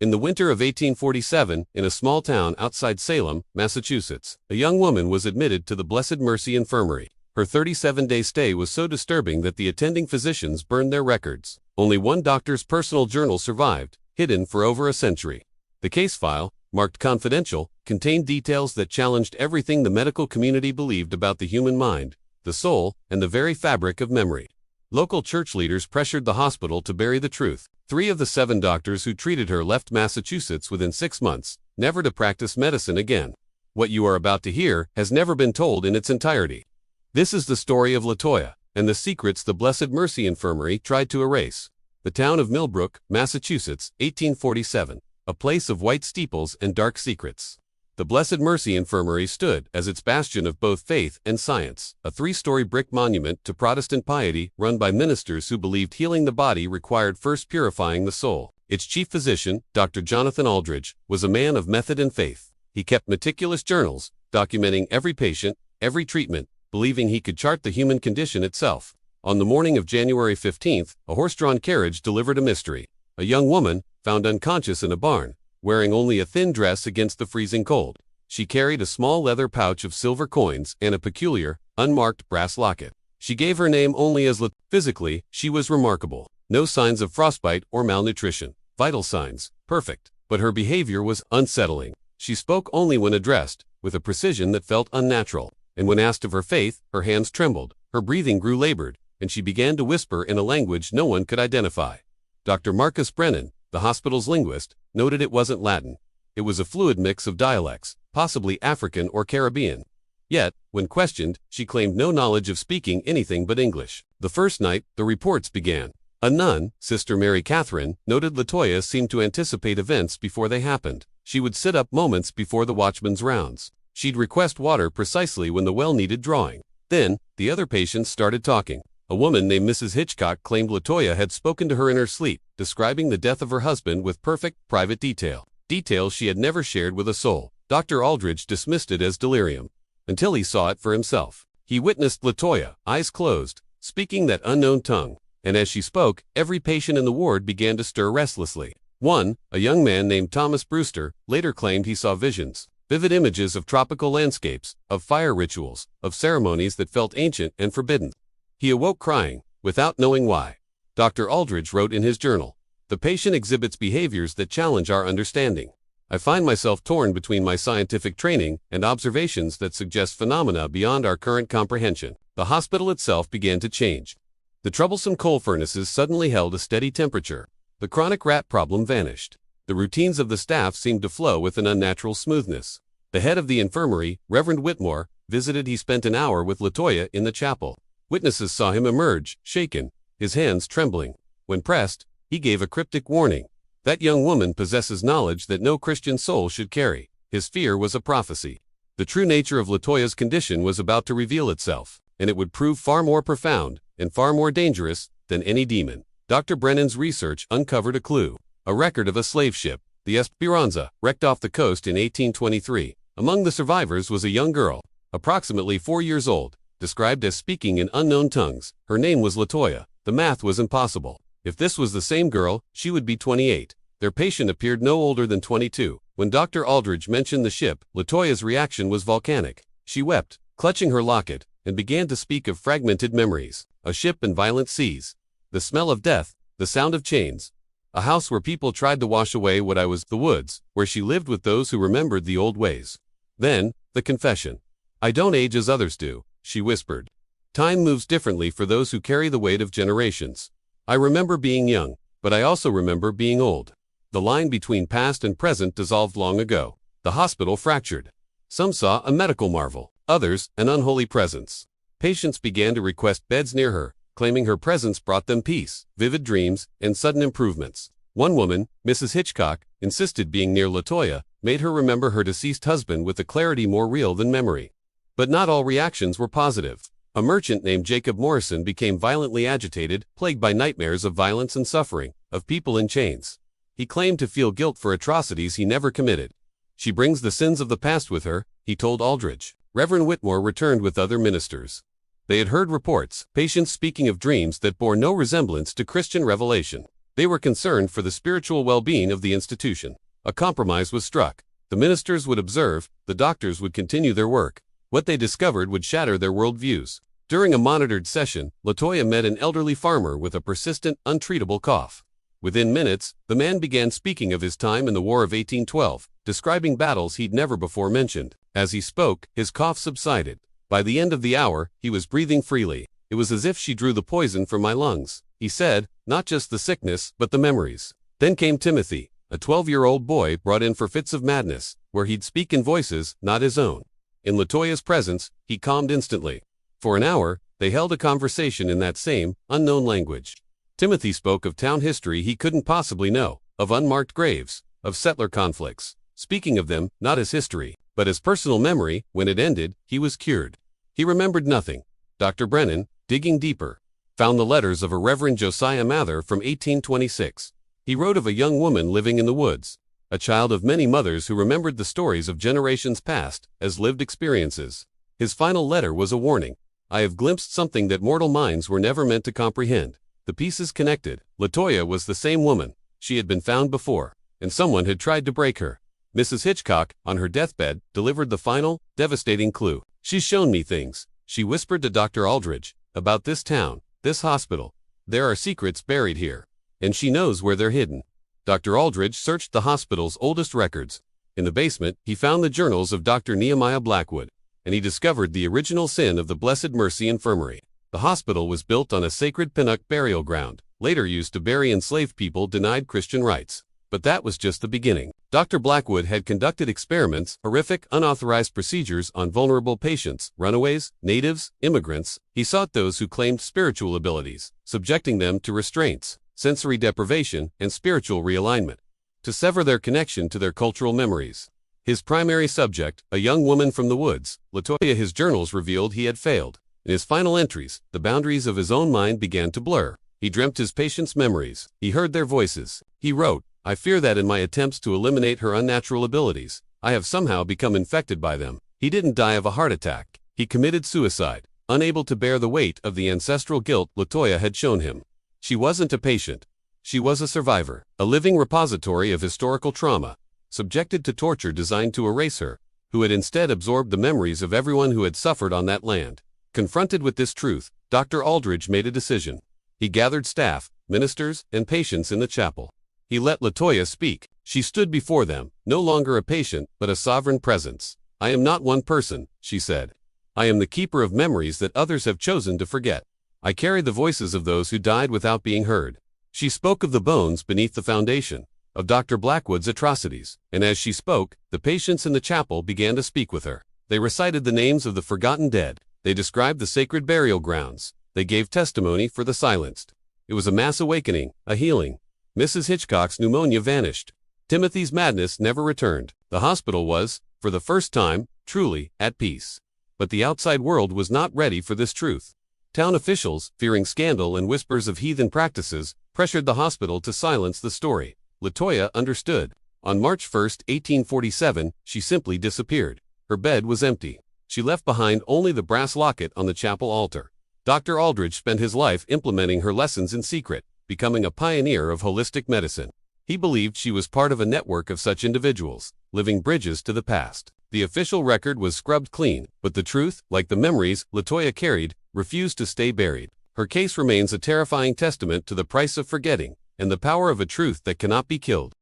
In the winter of 1847, in a small town outside Salem, Massachusetts, a young woman was admitted to the Blessed Mercy Infirmary. Her 37-day stay was so disturbing that the attending physicians burned their records. Only one doctor's personal journal survived, hidden for over a century. The case file, marked confidential, contained details that challenged everything the medical community believed about the human mind, the soul, and the very fabric of memory. Local church leaders pressured the hospital to bury the truth. 3 of the 7 doctors who treated her left Massachusetts within 6 months, never to practice medicine again. What you are about to hear has never been told in its entirety. This is the story of LaToya, and the secrets the Blessed Mercy Infirmary tried to erase. The town of Millbrook, Massachusetts, 1847, a place of white steeples and dark secrets. The Blessed Mercy Infirmary stood as its bastion of both faith and science, a 3-story brick monument to Protestant piety run by ministers who believed healing the body required first purifying the soul. Its chief physician, Dr. Jonathan Aldridge, was a man of method and faith. He kept meticulous journals, documenting every patient, every treatment, believing he could chart the human condition itself. On the morning of January 15th, a horse-drawn carriage delivered a mystery. A young woman, found unconscious in a barn, wearing only a thin dress against the freezing cold. She carried a small leather pouch of silver coins and a peculiar, unmarked brass locket. She gave her name only as Physically, she was remarkable. No signs of frostbite or malnutrition. Vital signs, perfect. But her behavior was unsettling. She spoke only when addressed, with a precision that felt unnatural. And when asked of her faith, her hands trembled, her breathing grew labored, and she began to whisper in a language no one could identify. Dr. Marcus Brennan, the hospital's linguist, noted it wasn't Latin. It was a fluid mix of dialects, possibly African or Caribbean. Yet, when questioned, she claimed no knowledge of speaking anything but English. The first night, the reports began. A nun, Sister Mary Catherine, noted LaToya seemed to anticipate events before they happened. She would sit up moments before the watchman's rounds. She'd request water precisely when the well needed drawing. Then, the other patients started talking. A woman named Mrs. Hitchcock claimed LaToya had spoken to her in her sleep, describing the death of her husband with perfect, private detail. Details she had never shared with a soul. Dr. Aldridge dismissed it as delirium, until he saw it for himself. He witnessed LaToya, eyes closed, speaking that unknown tongue, and as she spoke, every patient in the ward began to stir restlessly. One, a young man named Thomas Brewster, later claimed he saw visions, vivid images of tropical landscapes, of fire rituals, of ceremonies that felt ancient and forbidden. He awoke crying, without knowing why. Dr. Aldridge wrote in his journal, "The patient exhibits behaviors that challenge our understanding. I find myself torn between my scientific training and observations that suggest phenomena beyond our current comprehension." The hospital itself began to change. The troublesome coal furnaces suddenly held a steady temperature. The chronic rat problem vanished. The routines of the staff seemed to flow with an unnatural smoothness. The head of the infirmary, Reverend Whitmore, visited. He spent an hour with LaToya in the chapel. Witnesses saw him emerge, shaken, his hands trembling. When pressed, he gave a cryptic warning. That young woman possesses knowledge that no Christian soul should carry. His fear was a prophecy. The true nature of LaToya's condition was about to reveal itself, and it would prove far more profound and far more dangerous than any demon. Dr. Brennan's research uncovered a clue. A record of a slave ship, the Esperanza, wrecked off the coast in 1823. Among the survivors was a young girl, approximately 4 years old, described as speaking in unknown tongues. Her name was LaToya. The math was impossible. If this was the same girl, she would be 28. Their patient appeared no older than 22. When Dr. Aldridge mentioned the ship, LaToya's reaction was volcanic. She wept, clutching her locket, and began to speak of fragmented memories. A ship and violent seas. The smell of death, the sound of chains. A house where people tried to wash away what I was. The woods, where she lived with those who remembered the old ways. Then, the confession. "I don't age as others do," she whispered. "Time moves differently for those who carry the weight of generations. I remember being young, but I also remember being old." The line between past and present dissolved long ago. The hospital fractured. Some saw a medical marvel, others an unholy presence. Patients began to request beds near her, claiming her presence brought them peace, vivid dreams, and sudden improvements. One woman, Mrs. Hitchcock, insisted being near LaToya made her remember her deceased husband with a clarity more real than memory. But not all reactions were positive. A merchant named Jacob Morrison became violently agitated, plagued by nightmares of violence and suffering, of people in chains. He claimed to feel guilt for atrocities he never committed. "She brings the sins of the past with her," he told Aldridge. Reverend Whitmore returned with other ministers. They had heard reports, patients speaking of dreams that bore no resemblance to Christian revelation. They were concerned for the spiritual well-being of the institution. A compromise was struck. The ministers would observe, the doctors would continue their work. What they discovered would shatter their worldviews. During a monitored session, Latoya met an elderly farmer with a persistent, untreatable cough. Within minutes, the man began speaking of his time in the War of 1812, describing battles he'd never before mentioned. As he spoke, his cough subsided. By the end of the hour, he was breathing freely. It was as if she drew the poison from my lungs. He said, not just the sickness, but the memories. Then came Timothy, a 12-year-old boy brought in for fits of madness, where he'd speak in voices not his own. In Latoya's presence, he calmed instantly. For an hour, they held a conversation in that same, unknown language. Timothy spoke of town history he couldn't possibly know, of unmarked graves, of settler conflicts. Speaking of them, not as history, but as personal memory. When it ended, he was cured. He remembered nothing. Dr. Brennan, digging deeper, found the letters of a Reverend Josiah Mather from 1826. He wrote of a young woman living in the woods, a child of many mothers who remembered the stories of generations past as lived experiences. His final letter was a warning. I have glimpsed something that mortal minds were never meant to comprehend. The pieces connected. Latoya was the same woman. She had been found before, and someone had tried to break her. Mrs. Hitchcock, on her deathbed, delivered the final, devastating clue. She's shown me things, she whispered to Dr. Aldridge, about this town, this hospital. There are secrets buried here, and she knows where they're hidden. Dr. Aldridge searched the hospital's oldest records. In the basement, he found the journals of Dr. Nehemiah Blackwood, and he discovered the original sin of the Blessed Mercy Infirmary. The hospital was built on a sacred Pinnock burial ground, later used to bury enslaved people denied Christian rights. But that was just the beginning. Dr. Blackwood had conducted experiments, horrific, unauthorized procedures on vulnerable patients, runaways, natives, immigrants. He sought those who claimed spiritual abilities, subjecting them to restraints, sensory deprivation, and spiritual realignment, to sever their connection to their cultural memories. His primary subject, a young woman from the woods, Latoya. His journals revealed he had failed. In his final entries, the boundaries of his own mind began to blur. He dreamt his patients' memories. He heard their voices. He wrote, I fear that in my attempts to eliminate her unnatural abilities, I have somehow become infected by them. He didn't die of a heart attack. He committed suicide, unable to bear the weight of the ancestral guilt Latoya had shown him. She wasn't a patient. She was a survivor, a living repository of historical trauma, subjected to torture designed to erase her, who had instead absorbed the memories of everyone who had suffered on that land. Confronted with this truth, Dr. Aldridge made a decision. He gathered staff, ministers, and patients in the chapel. He let Latoya speak. She stood before them, no longer a patient, but a sovereign presence. I am not one person, she said. I am the keeper of memories that others have chosen to forget. I carry the voices of those who died without being heard. She spoke of the bones beneath the foundation, of Dr. Blackwood's atrocities, and as she spoke, the patients in the chapel began to speak with her. They recited the names of the forgotten dead. They described the sacred burial grounds. They gave testimony for the silenced. It was a mass awakening, a healing. Mrs. Hitchcock's pneumonia vanished. Timothy's madness never returned. The hospital was, for the first time, truly at peace. But the outside world was not ready for this truth. Town officials, fearing scandal and whispers of heathen practices, pressured the hospital to silence the story. Latoya understood. On March 1, 1847, she simply disappeared. Her bed was empty. She left behind only the brass locket on the chapel altar. Dr. Aldridge spent his life implementing her lessons in secret, becoming a pioneer of holistic medicine. He believed she was part of a network of such individuals, living bridges to the past. The official record was scrubbed clean, but the truth, like the memories Latoya carried, refused to stay buried. Her case remains a terrifying testament to the price of forgetting, and the power of a truth that cannot be killed.